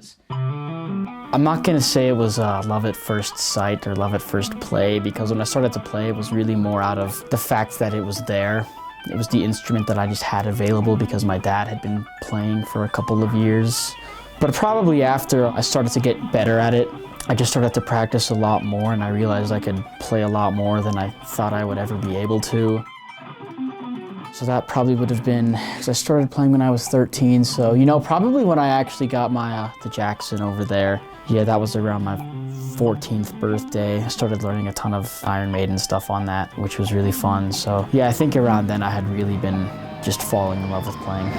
is. I'm not gonna say it was love at first sight or love at first play, because when I started to play, it was really more out of the fact that it was there. It was the instrument that I just had available because my dad had been playing for a couple of years. But probably after I started to get better at it, I just started to practice a lot more, and I realized I could play a lot more than I thought I would ever be able to. So that probably would have been, because I started playing when I was 13, so probably when I actually got my the Jackson over there. Yeah, that was around my 14th birthday. I started learning a ton of Iron Maiden stuff on that, which was really fun. So yeah, I think around then I had really been just falling in love with playing.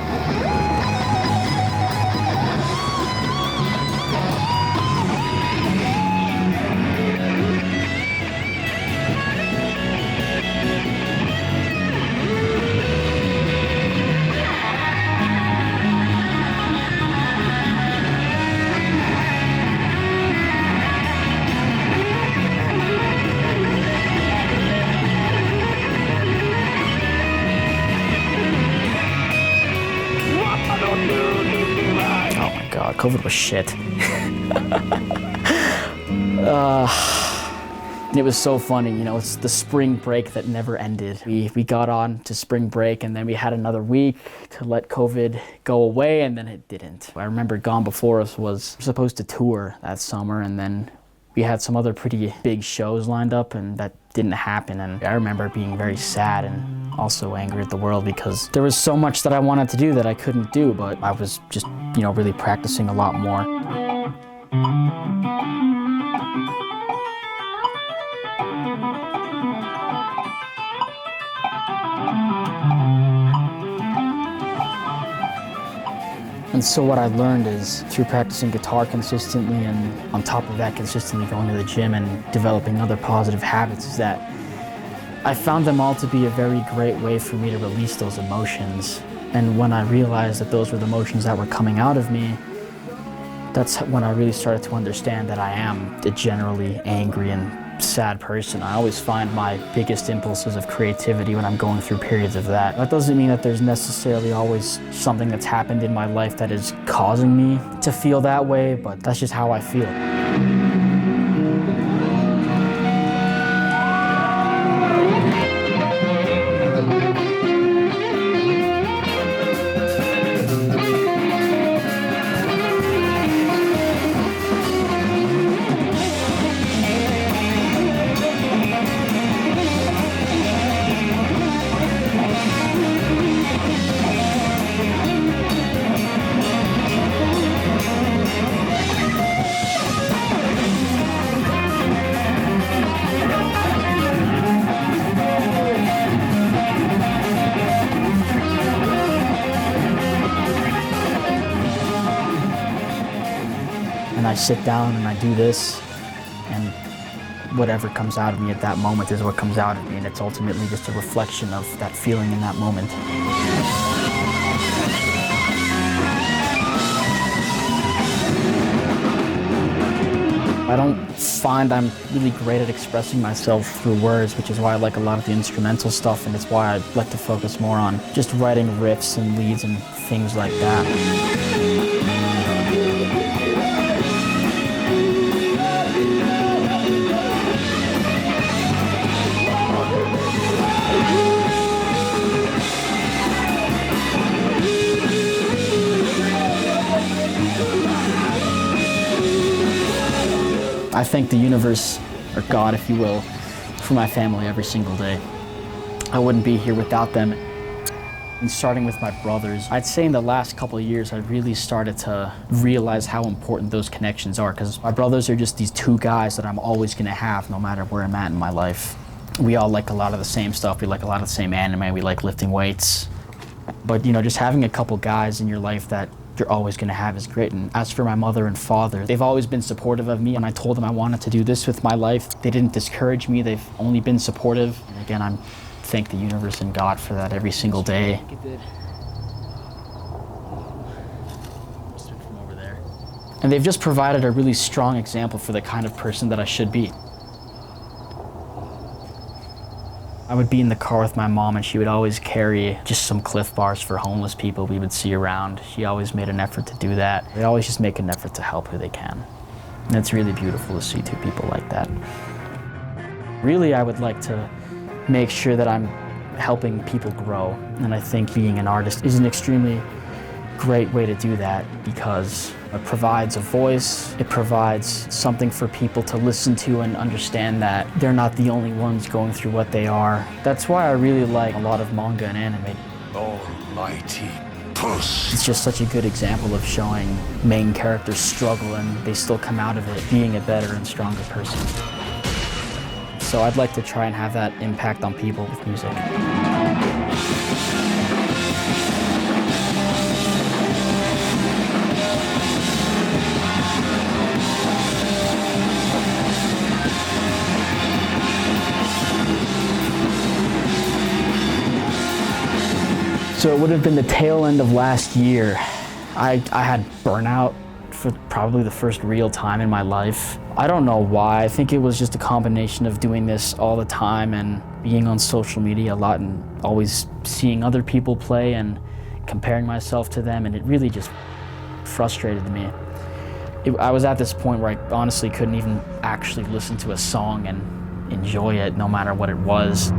God, COVID was shit. It was so funny, it's the spring break that never ended. We got on to spring break, and then we had another week to let COVID go away, and then it didn't. I remember Gone Before Us was supposed to tour that summer, and then we had some other pretty big shows lined up, and that didn't happen. And I remember being very sad and also angry at the world, because there was so much that I wanted to do that I couldn't do, but I was just, really practicing a lot more. And so what I learned is through practicing guitar consistently, and on top of that consistently going to the gym and developing other positive habits, is that I found them all to be a very great way for me to release those emotions. And when I realized that those were the emotions that were coming out of me, that's when I really started to understand that I am a generally angry and sad person. I always find my biggest impulses of creativity when I'm going through periods of that. That doesn't mean that there's necessarily always something that's happened in my life that is causing me to feel that way, but that's just how I feel. And I sit down and I do this, and whatever comes out of me at that moment is what comes out of me, and it's ultimately just a reflection of that feeling in that moment. I don't find I'm really great at expressing myself through words, which is why I like a lot of the instrumental stuff, and it's why I like to focus more on just writing riffs and leads and things like that. I thank the universe, or God, if you will, for my family every single day. I wouldn't be here without them. And starting with my brothers, I'd say in the last couple of years, I really started to realize how important those connections are, because my brothers are just these two guys that I'm always gonna have no matter where I'm at in my life. We all like a lot of the same stuff. We like a lot of the same anime. We like lifting weights. But just having a couple guys in your life that you're always going to have is great. And as for my mother and father, they've always been supportive of me, and I told them I wanted to do this with my life. They didn't discourage me. They've only been supportive. And again, I thank the universe and God for that every single day. From over there. And they've just provided a really strong example for the kind of person that I should be. I would be in the car with my mom and she would always carry just some Cliff Bars for homeless people we would see around. She always made an effort to do that. They always just make an effort to help who they can. And it's really beautiful to see two people like that. Really, I would like to make sure that I'm helping people grow. And I think being an artist is an extremely great way to do that because it provides a voice, it provides something for people to listen to and understand that they're not the only ones going through what they are. That's why I really like a lot of manga and anime. Almighty puss. It's just such a good example of showing main characters struggle and they still come out of it being a better and stronger person. So I'd like to try and have that impact on people with music. So it would have been the tail end of last year. I had burnout for probably the first real time in my life. I don't know why. I think it was just a combination of doing this all the time and being on social media a lot and always seeing other people play and comparing myself to them, and it really just frustrated me. I was at this point where I honestly couldn't even actually listen to a song and enjoy it no matter what it was.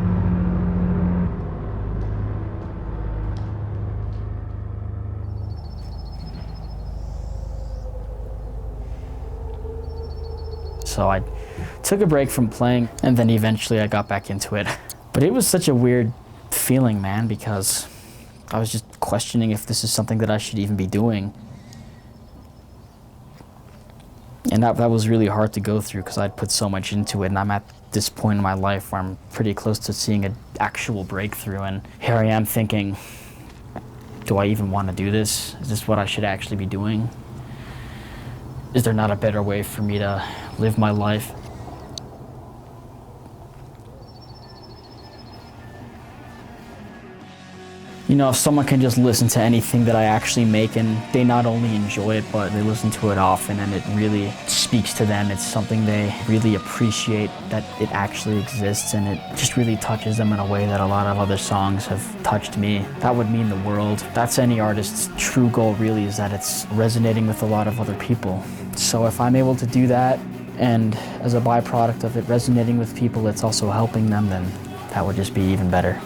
So I took a break from playing and then eventually I got back into it. But it was such a weird feeling, man, because I was just questioning if this is something that I should even be doing. And that was really hard to go through because I'd put so much into it, and I'm at this point in my life where I'm pretty close to seeing an actual breakthrough, and here I am thinking, do I even want to do this? Is this what I should actually be doing? Is there not a better way for me to live my life? You know, if someone can just listen to anything that I actually make and they not only enjoy it, but they listen to it often and it really speaks to them, it's something they really appreciate that it actually exists, and it just really touches them in a way that a lot of other songs have touched me. That would mean the world. That's any artist's true goal, really, is that it's resonating with a lot of other people. So if I'm able to do that, and as a byproduct of it resonating with people, it's also helping them, then that would just be even better.